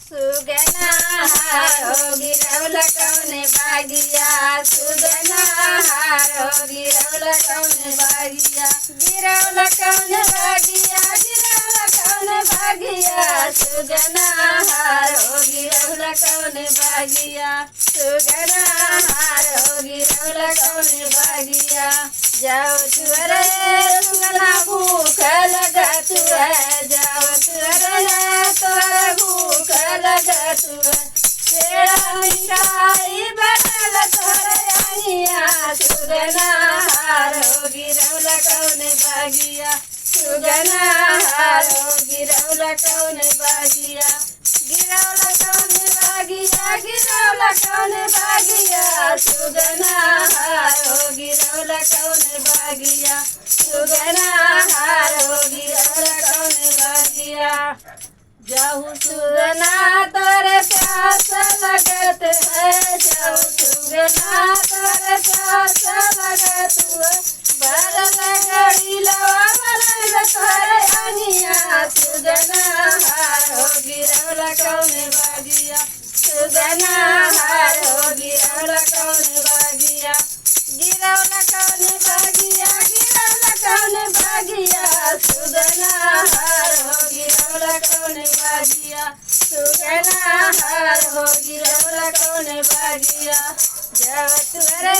सुगना हारो गिरवला कौने बागिया सुगना हारो गिरवला कौने बागिया गिरवला कौने बागिया गिरवला कौने बागिया सुगना हारो गिरवला कौने बागिया सुगना हारो गिरवला कौने बागिया जाओ तुअरे सुगना भूख लगत है जाओ तुअरे तोरे भूख लगत है तेरा मिठाई बनल तोरे अनिया सुगना हारो गिरवला कौने बागिया सुगना हारो गिरवला कौने बागिया गिरवला कौने बागिया गिरवला कौने बागिया सुगना हारो गिरवला कौने बागिया सुगना हारो गिरवला कौने बागिया जाऊँ सुगना तोरे प्यास लगत है जाऊँ सुगना तोरे प्यास लगत है बरल गड़ी लवा बरल तोरे अनिया सुगना हारो गिरवला कौने बागिया सुगना हारो गिरवला कौने बागिया गिरवला कौने बागिया गिरवला कौने बागिया सुगना हारो गिरवला कौने बागिया सुगना हारो गिरवला कौने बागिया जाओ तुअरे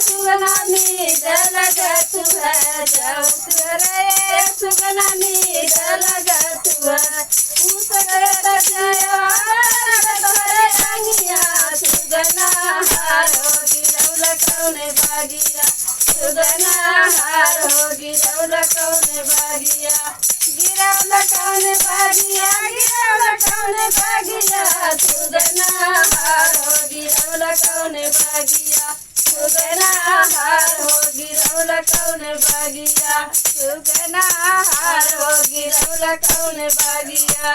सुगना नींद लगत है जाओ तुअरे सुगना नींद लगत है उसरे रजया तोरे अनिया सुगना हारो गिरवला कौने बागिया सुगना हारो गिरवला कौने बागिया गिरवला कौने बागिया गिरवला कौने बागिया सुगना हारो गिरवला कौने बागिया सुगना हारो गिरवला कौने बागिया सुगना हारो गिरवला कौने बागिया।